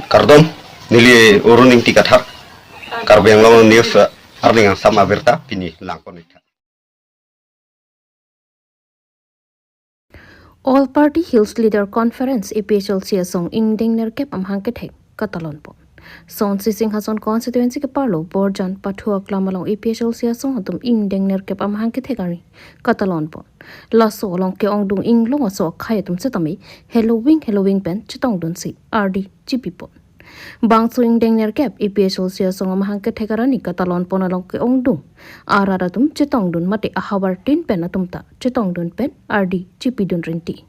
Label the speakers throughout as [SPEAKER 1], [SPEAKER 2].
[SPEAKER 1] Kardom nili uruning tikathar karbeng long news arning sama berta pini langkonita.
[SPEAKER 2] All Party Hills Leader Conference EPHL song Indengner Kep Amhangkethek Katalonpon. Son Sising Hason constituency ke Parlo Borjan Patua Klamalong EPHL song hatum Indengner Kep Amhangkethekari Katalonpon. Laso long ke ongdung inglong aso khayatum setami Halloween pen chitong dun si RD Chipipon. Bang suing dengner kep EPHL song amhangkethekarani Katalonpon along ke ongdung araratum chitong dun mate ahawar tin pen atumta chitong dun pen RD Chipidun rinti.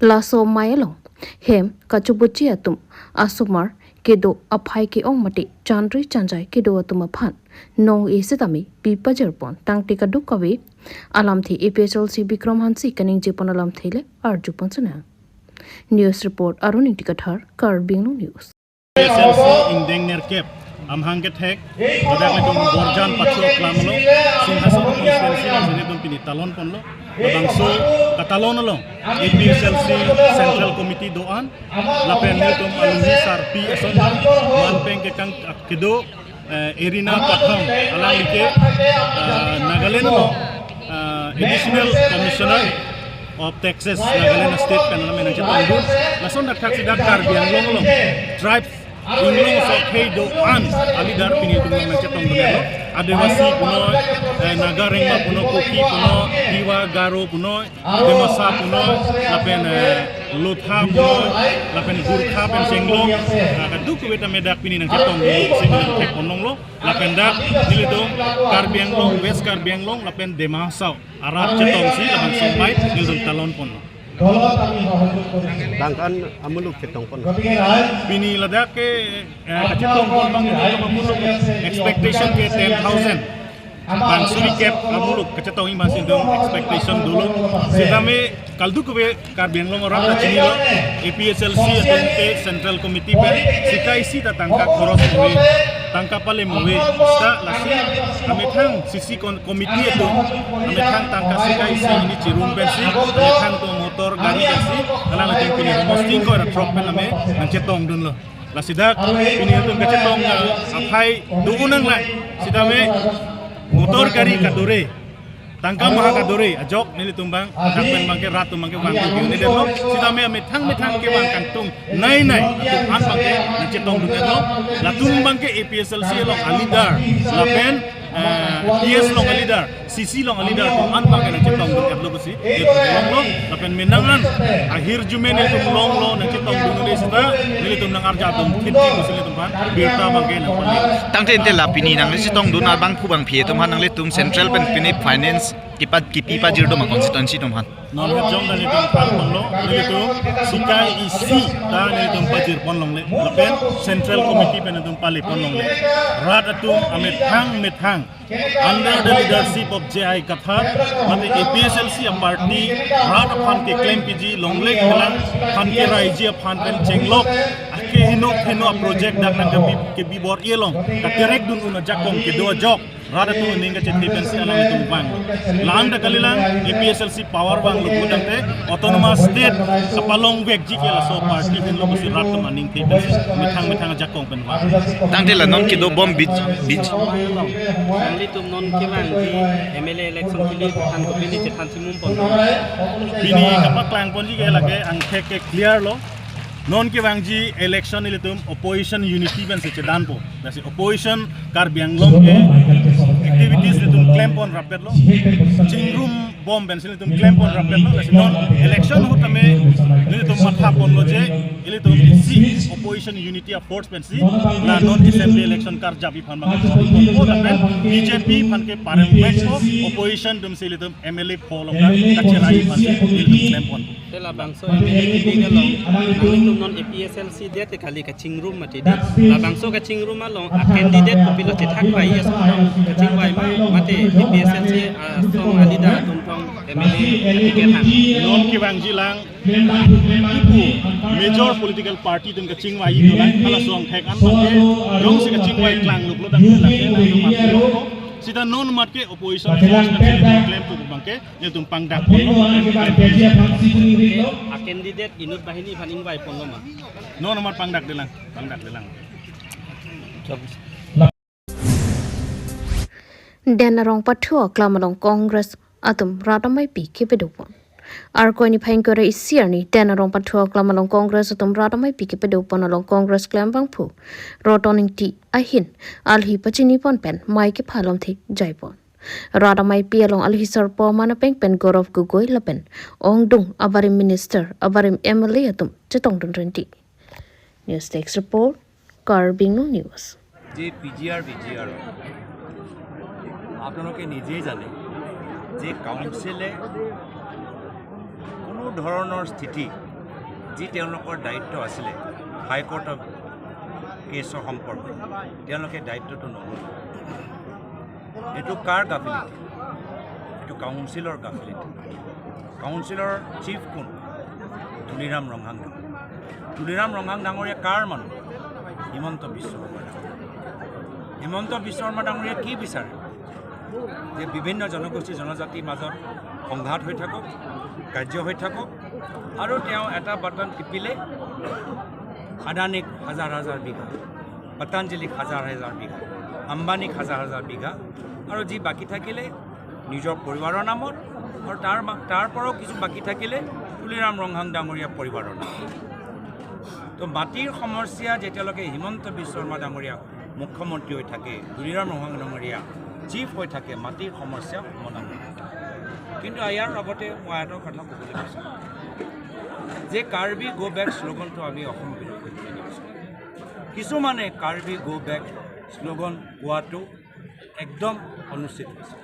[SPEAKER 2] Laso mayalong hem kachubuchi atum asumar kedo aphai ke ong mate chandri chanjai kedo atum aphan nong isetami pipajerpon tangti kadukawe alam thi EPHL Bikram Hansi kaning jepon alam thile arjupon suna. News report Arun Tikathar Karbinglu News.
[SPEAKER 3] SLC Indengner Kep Amhangkethek badak medung Borjan Patua Klamlo Singhason constituency lang sinetong pinitalon ponlo babangso Katalon long EPHLC Central Committee doan lapen nitong alumni sarpi ason manpeng ke kang kedo Irina Patham alangike Nagaland lo Additional Commissioner of Texas Nagaland State Panama ng Chetangdun lason dakak sidak Karbiang long tribes Inglong so do an alidar pinitung ng Chetangdun lo adewasi puno nagarengma puno kuki puno diwa garo puno demasa puno lapen lutha puno lapen gurkha pen senglong kaduk weta medak pini ng Chetangdun senglong tek onong lo lapen dak nilitong Karbiang long West Karbiang long lapen demasa arab Chetong si lapan somai nilitong talon pon
[SPEAKER 1] Dangkan amuluk Chetong pon.
[SPEAKER 3] Pini ladak ke Chetong pon bang amuluk expectation ke 10,000. Bang suri kep amuluk Chetong masih dong expectation dulu. Sidame kaldu ke Karbiang long orang tak cini lo EPHLC atau Central Committee pen sika isi tatangka koros muwe tangka pale muwe sta lasi amethang sisi komite itu amethang tangka sika isi ini cirum pen si amethang to motor gari si alang ating pini hosting ko truck pen ame ng Chetong dun lo lasidak pini itu ke Chetong apai duunang lai sidame motor gari kadore tangka maha kadore ajok nili tumbang dakpen bangke ratu bangke wangtu ini delo sidame amethang ke bang kantung nai tum an bangke ng Chetong dun lo latung bangke EPHLC lo alidar lapen PS long alidar sisi long alidar tum an bangke ng Chetong dun lo besi long lo lapen menangan akhir jumen itu long lo ng Chetong dun de sita nili tum nang arja tum kiti musili tumpan beta bangke nang pali
[SPEAKER 4] tangte ente lapini nang Chetong dun bang kubang phie tum han nang le tum central pen pini finance kipi pa jirdo ma constituency tum han
[SPEAKER 3] non jong nali tum pal pon lo nili tum sikai isi ta nili tum pajir pon long le lapen central committee pen tum pali pon long le rat atum amethang under the leadership of JI Kathar mate EPHLC a party rat upon ke claim PG long le khalang phan ke raiji phan pen chenglok ake hino project dak nang ke bi bor yelong ka terek dun una jakong ke do jok rat atu ninga chetni pen si alang tum bang land kalilang EPHLC power bang lu budang te autonomous state kapalong wek ji ke la so party pen lu si rat maning te pen methang jakong pen bang
[SPEAKER 4] tangte la non kido bom beach
[SPEAKER 5] litum non kemang di MLA election kili han ko pini che than simum pon
[SPEAKER 3] bini kapak klang pon ji ke lage ang ke clear lo non ke wangji election litum opposition unity ben se chedan po dasi opposition Karbiang long ke activities litum claim pon rapet lo chingrum bom ben se litum claim pon rapet lo dasi non election hu tame litum matha pon lo je litum si opposition unity of force ben si na non assembly election kar jabi phan bang ko lapen BJP phan ke parliament ko opposition dum se litum MLA pholong na kacherai phan litum claim pon
[SPEAKER 5] tela bangso MLA kiti long litum non EPHLC det kali ka chingrum mati dit la bangso ka chingrum long a candidate ko pilo thak bai ya so ka chingwai mate EPHLC song alida tumpong MLA tiket han
[SPEAKER 3] non ki wangji lang ipu major political party tum ka chingwai do lang kala song thek an pang yong se ka chingwai klang luk lo dang la ke na sita non mat ke opposition claim tu bangke je tum pangdak pon
[SPEAKER 5] a candidate inut bahini phaning bai pon ma
[SPEAKER 3] non mat pangdak delang
[SPEAKER 2] Denarong pathua klamalong Congress atum radamai pi kepedupon. Ar ko ni phain kore isiar ni Denarong pathua klamalong Congress atum radamai pi kepedupon along Congress klam bangphu. Rotoning ti ahin alhi pachini pon pen mai ke phalom thi jaipon. Radamai pi along alhi sarpo mana peng pen Gorov Gugoi lapen ongdung abarim minister abarim MLA atum chetong dun renti. News Text report Carbing News.
[SPEAKER 6] যে PGR বিজিআর আপোনালোকে নিজেই জানে যে কাউন্সিলে কোনো ধৰণৰ স্থিতি যি তেওঁলোকৰ দায়িত্ব আছিলে হাইকোৰ্টৰ কেছৰ সম্পৰ্কে তেওঁলোকে দায়িত্বটো নল'লে এইটো কাৰ গাফিলতি এইটো কাউন্সিলৰ গাফিলতি কাউন্সিলৰ চিফ কোন তুলিৰাম ৰঙাং ডাঙৰীয়া কাৰ মানুহ হিমন্ত বিশ্ব শৰ্মা হিমন্ত বিশ্ব শৰ্মা ডাঙৰীয়া কি বিচাৰে যে বিভিন্ন জনগোষ্ঠী জনজাতিৰ মাজত সংঘাত হৈ থাকক কাৰ্য হৈ থাকক আৰু তেওঁ এটা বাটন টিপিলে আদানীক হাজাৰ হাজাৰ বিঘা পতঞ্জলীক হাজাৰ হাজাৰ বিঘা আম্বানীক হাজাৰ হাজাৰ বিঘা আৰু যি বাকী থাকিলে নিজৰ পৰিবাৰৰ নামত আৰু তাৰ পৰাও কিছু বাকী থাকিলে তুলিৰাম ৰঙাং ডাঙৰীয়া পৰিবাৰৰ নামত তো মাটিৰ সমস্যা যেতিয়ালৈকে হিমন্ত বিশ্ব শৰ্মা ডাঙৰীয়া মুখ্যমন্ত্ৰী হৈ থাকে তুলিৰাম ৰঙাং ডাঙৰীয়া চিফ হৈ থাকে মাটিৰ সমস্যা সমাধান কিন্তু ইয়াৰ লগতে মই এটা কথা ক'বলৈ বিচাৰোঁ যে কাৰ্বি গো বেক শ্লোগানটো আমি অসম বিৰোধী কিছুমানে কাৰ্বি গো বেক শ্লোগান কোৱাটো একদম অনুচিত হৈছে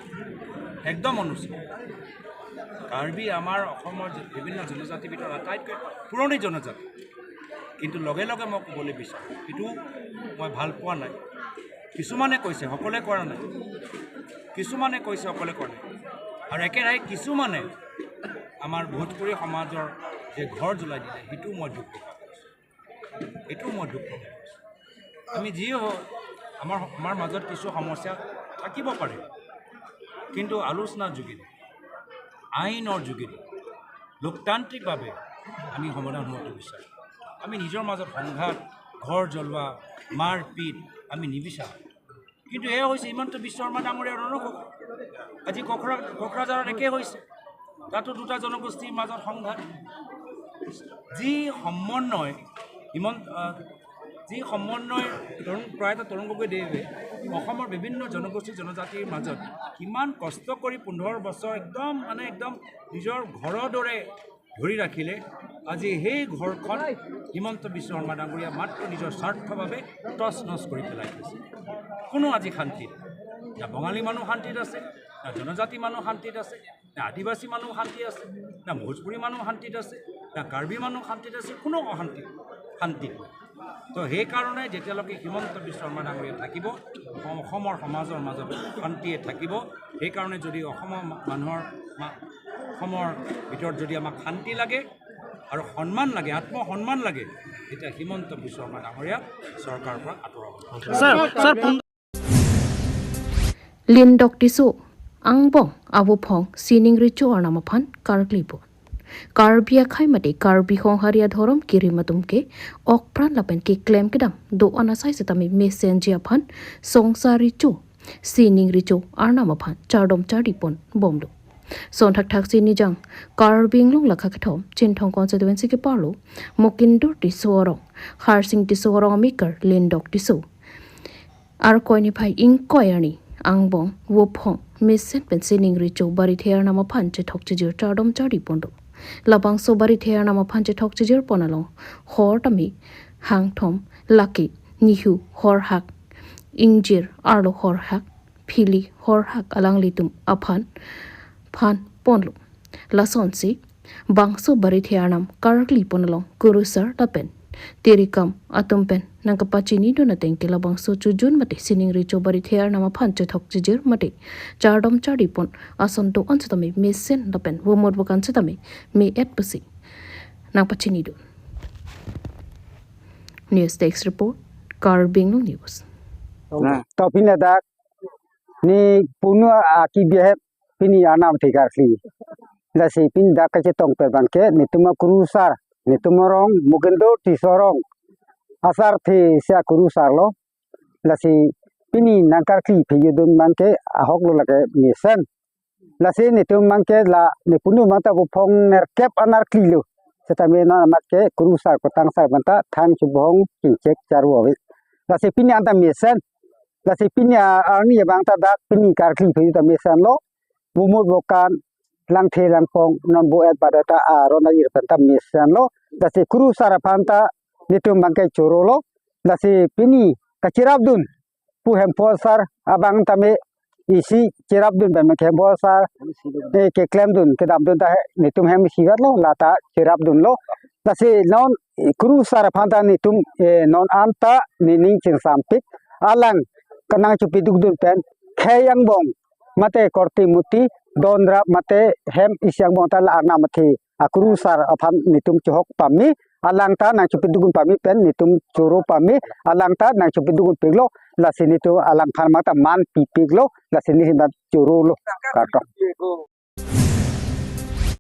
[SPEAKER 6] একদম অনুচিত কাৰ্বি আমাৰ অসমৰ বিভিন্ন জনজাতিৰ ভিতৰত আটাইতকৈ পুৰণি জনজাতি কিন্তু লগে লগে মই ক'বলৈ বিচাৰোঁ এইটো মই ভাল পোৱা নাই কিছুমানে কৈছে সকলোৱে কৰা নাই কিছুমানে কৈছে সকলোৱে কৰা নাই আৰু একেৰাহে কিছুমানে আমাৰ ভোজপুৰী সমাজৰ যে ঘৰ জ্বলাই দিলে সেইটো মই দুখ প্ৰকাশ কৰিছোঁ আমি যি হওক আমাৰ মাজত কিছু সমস্যা থাকিব পাৰে কিন্তু আলোচনাৰ যোগেদি আইনৰ যোগেদি লোকতান্ত্ৰিকভাৱে আমি সমাধান হোৱাটো বিচাৰোঁ আমি নিজৰ মাজত সংঘাত ঘৰ জ্বলোৱা মাৰপিট আমি নিবিচাৰোঁ কিন্তু এয়া হৈছে হিমন্ত বিশ্ব শৰ্মা ডাঙৰীয়া ৰণকোষ আজি কোকৰাঝাৰত একে হৈছে তাতো দুটা জনগোষ্ঠীৰ মাজত সংঘাত যি সমন্বয় প্ৰয়াত তৰুণ গগৈদেৱে অসমৰ বিভিন্ন জনগোষ্ঠী জনজাতিৰ মাজত কিমান কষ্ট কৰি 15 বছৰ একদম নিজৰ ঘৰৰ দৰে ধৰি ৰাখিলে আজি সেই ঘৰখন হিমন্ত বিশ্ব শৰ্মা ডাঙৰীয়া মাত্ৰ নিজৰ স্বাৰ্থৰ বাবে টচ নচ কৰি পেলাই দিছে কোনো আজি শান্তিত না বঙালী মানুহ শান্তিত আছে না জনজাতি মানুহ শান্তিত আছে না আদিবাসী মানুহ শান্তি আছে না ভোজপুৰী মানুহ শান্তিত আছে না কাৰ্বি মানুহ শান্তিত আছে কোনো শান্তিত তো সেইকাৰণে যেতিয়ালৈকে হিমন্ত বিশ্ব শৰ্মা ডাঙৰীয়া থাকিব অসমৰ সমাজৰ মাজত শান্তিয়ে থাকিব সেইকাৰণে যদি অসমৰ ভিতৰত যদি আমাক শান্তি লাগে আৰু সন্মান লাগে আত্মসন্মান লাগে তেতিয়া হিমন্ত বিশ্ব শৰ্মা ডাঙৰীয়া চৰকাৰৰ পৰা আঁতৰাব
[SPEAKER 2] Lindok tisu angbong abupong sining richu arnamaphan karglipo. Karbia khaimati karbi hong haria thorom kirimatumke okpran lapen ki claim kidam do anasai setami messenger phan songsa richu sining richu arnamaphan chardom chardipon bomdu. Son thak sinijang karbing long lakha kathom chinthong constituency ke parlo mokindur tisorong harsing tisorong mikar lindok tisu. Ar koini phai inquiry angbong wopong misen pensining richo bari ther nama phanche thokchijir chardom chari pondo labang so bari ther nama phanche thokchijir ponalong hor tami hangthom laki nihu hor hak ingjir arlo hor hak phili hor hak alang litum aphan phan ponlo lasonsi bangso bari ther nam karkli ponalong kurusar tapen terikam atumpen nangkapachini do na tengke labang so chujun mate sining richo bari ther nama phanche thokjir mate chardom charipon ason to ansatami mesen dapen womod bukan satami me et pusi nangpachini do News Text report Carbing News
[SPEAKER 7] Topina dak ni puno akibihe pini anam tigarli lasi pin da ka chetong pe bangke ni tuma kurusar ni tumorong mugendo tisorong asar the sia kurusar lo lasi pini nangkar kli phiyudun bangke ahok lo lage misen lasi ni tum bangke la ni puno mata bu phong ner kep anar kli lo setame na makke kurusar ko tangsar banta tham chubong ki cek charuawi lasi pini anta misen lasi pini arni bangta da pini karkli phiyuda misen lo bumut bokan lang the lang pong non bo et badata rona ir panta misen lo lasi kurusar panta nitum bangke chorolo lasi pini kachirabdun pu hemposar abang tame isi cirabdun ben ke hemposar ke klemdun ke dabdun ta nitum hem sigat lo lata cirabdun lo lasi non kurusar panta nitum non anta nining cing sampik alang kanang chupidugdun pen khayang bong mate korti muti dondra mate hem isyang bong ta la arna mati akurusar apam nitum chok pami alangta nang chupidugun pami pen nitum choro pami alangta nang chupidugun piglo la sinitu alang phan mata man pipiglo la sini himba choro lo karto